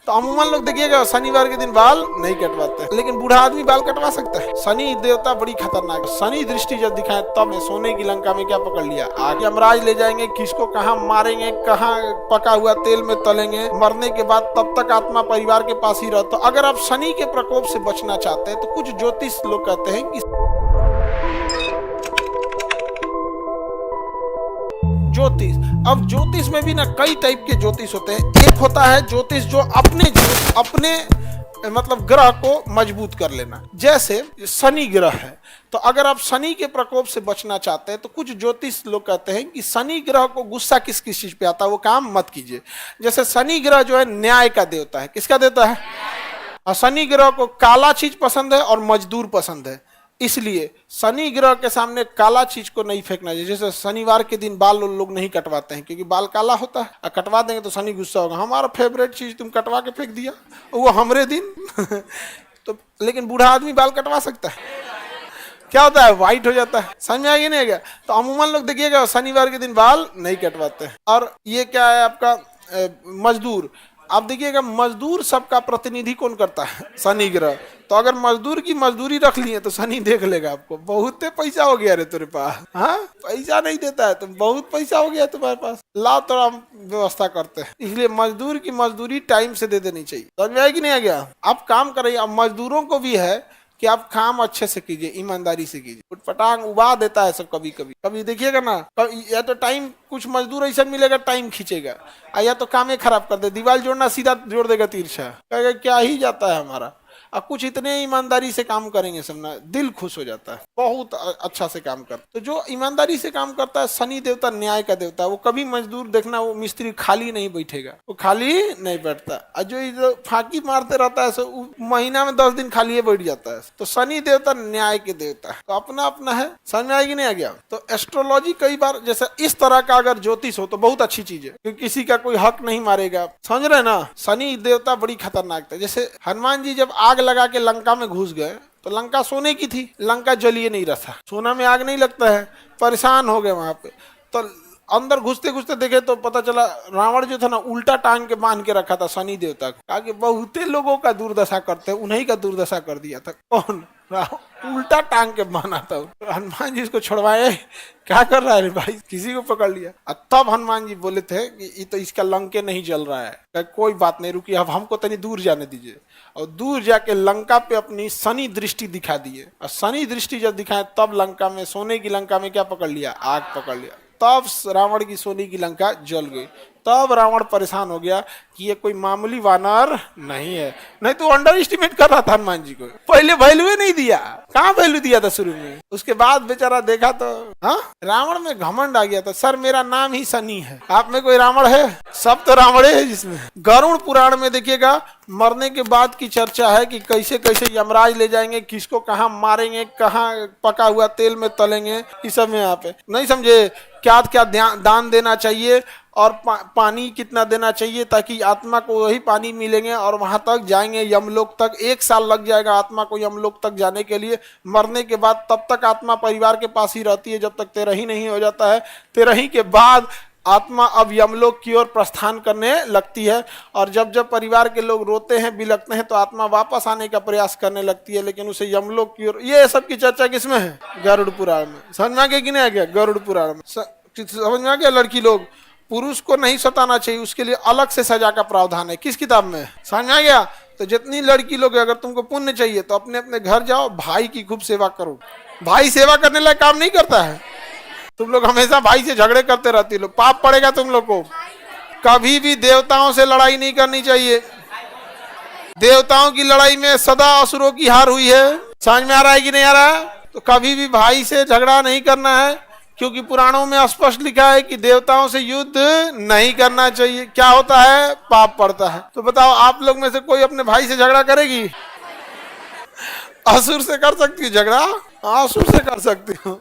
तो अमूमन लोग देखिएगा शनिवार के दिन बाल नहीं कटवाते, लेकिन बूढ़ा आदमी बाल कटवा सकता है। शनि देवता बड़ी खतरनाक है। शनि दृष्टि जब दिखाए तब सोने की लंका में क्या पकड़ लिया, आगे यमराज ले जाएंगे, किसको कहाँ मारेंगे, कहाँ पका हुआ तेल में तलेंगे, मरने के बाद तब तक आत्मा परिवार के पास ही रहता। अगर आप शनि के प्रकोप से बचना चाहते हैं तो कुछ ज्योतिष लोग कहते हैं कि ज्योतिष, अब ज्योतिष में भी ना कई टाइप के ज्योतिष होते हैं। एक होता है ज्योतिष जो अपने मतलब ग्रह को मजबूत कर लेना, जैसे शनि ग्रह है, तो अगर आप शनि के प्रकोप से बचना चाहते हैं तो कुछ ज्योतिष लोग कहते हैं कि शनि ग्रह को गुस्सा किस किस चीज पे आता है वो काम मत कीजिए। जैसे शनि ग्रह जो है न्याय का देवता है, किसका देवता है, और शनि ग्रह को काला चीज पसंद है और मजदूर पसंद है, इसलिए शनि ग्रह के सामने काला चीज को नहीं फेंकना चाहिए। जैसे शनिवार के दिन बाल लोग नहीं कटवाते हैं क्योंकि बाल काला होता है, और कटवा देंगे तो शनि गुस्सा होगा, हमारा फेवरेट चीज तुम कटवा के फेंक दिया वो हमरे दिन तो लेकिन बूढ़ा आदमी बाल कटवा सकता है, क्या होता है, व्हाइट हो जाता है। समझ में आ गया नहीं आ गया? तो अमूमन लोग देखिएगा शनिवार के दिन बाल नहीं कटवाते हैं। और ये क्या है आपका मजदूर, आप देखिएगा मजदूर सबका प्रतिनिधि कौन करता है, शनि ग्रह। तो अगर मजदूर की मजदूरी रख लिए तो शनि देख लेगा आपको, बहुत पैसा हो गया रे तेरे पास, हाँ पैसा नहीं देता है तो बहुत पैसा हो गया तुम्हारे पास, लाओ तो हम व्यवस्था करते हैं। इसलिए मजदूर की मजदूरी टाइम से दे देनी चाहिए। समझ में आया कि नहीं आ गया? आप काम करिए, अब मजदूरों को भी है कि आप काम अच्छे से कीजिए, ईमानदारी से कीजिए। उठपटांग उबा देता है सब, कभी कभी कभी देखिएगा ना, या तो टाइम कुछ मजदूर ऐसा मिलेगा टाइम खींचेगा, या तो काम ही खराब कर दे, दीवार जोड़ना सीधा जोड़ देगा तिरछा, कहेगा क्या ही जाता है हमारा। और कुछ इतने ईमानदारी से काम करेंगे सब ना, दिल खुश हो जाता है, बहुत अच्छा से काम करता। तो जो ईमानदारी से काम करता है, शनि देवता न्याय का देवता है, वो कभी मजदूर देखना वो मिस्त्री खाली नहीं बैठेगा, वो खाली नहीं बैठता। और जो फांकी मारते रहता है सो महीना में 10 दिन खाली बैठ जाता है। तो शनि देवता न्याय के देवता है, तो अपना अपना है। समझ में आएगी नहीं आ गया? तो एस्ट्रोलॉजी कई बार जैसे इस तरह का अगर ज्योतिष हो तो बहुत अच्छी चीज है, क्योंकि किसी का कोई हक नहीं मारेगा। समझ रहे ना? शनि देवता बड़ी खतरनाक था। जैसे हनुमान जी जब आग लगा के लंका में घुस गए तो लंका सोने की थी, लंका जलिए नहीं रहा, सोना में आग नहीं लगता है, परेशान हो गए वहां पे। तो अंदर घुसते घुसते देखे तो पता चला रावण जो था ना उल्टा टांग के बांध के रखा था शनि देवता को, आगे बहुते लोगों का दुर्दशा करते, उन्हीं का दुर्दशा कर दिया था। कौन? उल्टा टांग के बांधा था। हनुमान जी इसको छुड़वाए, क्या कर रहा है भाई, किसी को पकड़ लिया। तब हनुमान जी बोले थे कि ये तो इसका लंके नहीं जल रहा है, कोई बात नहीं, रुकिए अब हमको तनी दूर जाने दीजिए। और दूर जाके लंका पे अपनी शनि दृष्टि दिखा दिए, और शनि दृष्टि जब दिखाए तब लंका में, सोने की लंका में क्या पकड़ लिया, आग पकड़ लिया। तब रावण की सोने की लंका जल गई। तब रावण परेशान हो गया कि ये कोई मामूली वानर नहीं है, नहीं तो अंडर एस्टिमेट कर रहा था हनुमान जी को, पहले वैल्यू नहीं दिया, कहाँ वैल्यू दिया था शुरू में। उसके बाद बेचारा देखा तो हाँ रावण में घमंड आ गया था, सर मेरा नाम ही शनि है, आप में कोई रावण है? सब तो रावणे है जिसमें। गरुड़ पुराण में देखिएगा मरने के बाद की चर्चा है कि कैसे कैसे यमराज ले जाएंगे, किसको कहाँ मारेंगे, कहाँ पका हुआ तेल में तलेंगे, इस सब में यहाँ पे नहीं समझे। क्या क्या दान देना चाहिए और पानी कितना देना चाहिए ताकि आत्मा को वही पानी मिलेंगे और वहां तक जाएंगे यमलोक तक। 1 साल लग जाएगा आत्मा को यमलोक तक जाने के लिए। मरने के बाद तब तक आत्मा परिवार के पास ही रहती है जब तक 13 नहीं हो जाता है। 13 के बाद आत्मा अब यमलोक की ओर प्रस्थान करने लगती है, और जब जब परिवार के लोग रोते हैं बिलखते हैं तो आत्मा वापस आने का प्रयास करने लगती है, लेकिन उसे यमलोक की ओर। ये सब की चर्चा किसमें है? गरुड़ पुराण में। समझ में आ गया कि नहीं आ गया? गरुड़ पुराण में समझ में आ गया? लड़की लोग, पुरुष को नहीं सताना चाहिए, उसके लिए अलग से सजा का प्रावधान है। किस किताब में? समझ में आ गया? तो जितनी लड़की लोग, अगर तुमको पुण्य चाहिए तो अपने अपने घर जाओ, भाई की खूब सेवा करो। भाई सेवा करने लायक काम नहीं करता है, तुम लोग हमेशा भाई से झगड़े करते रहती हो, पाप पड़ेगा तुम लोग को। कभी भी देवताओं से लड़ाई नहीं करनी चाहिए, देवताओं की लड़ाई में सदा असुरों की हार हुई है। समझ में आ रहा है कि नहीं आ रहा है? तो कभी भी भाई से झगड़ा नहीं करना है, क्योंकि पुराणों में स्पष्ट लिखा है कि देवताओं से युद्ध नहीं करना चाहिए। क्या होता है? पाप पड़ता है। तो बताओ आप लोग में से कोई अपने भाई से झगड़ा करेगी? असुर से कर सकती है झगड़ा? असुर से कर सकती हो।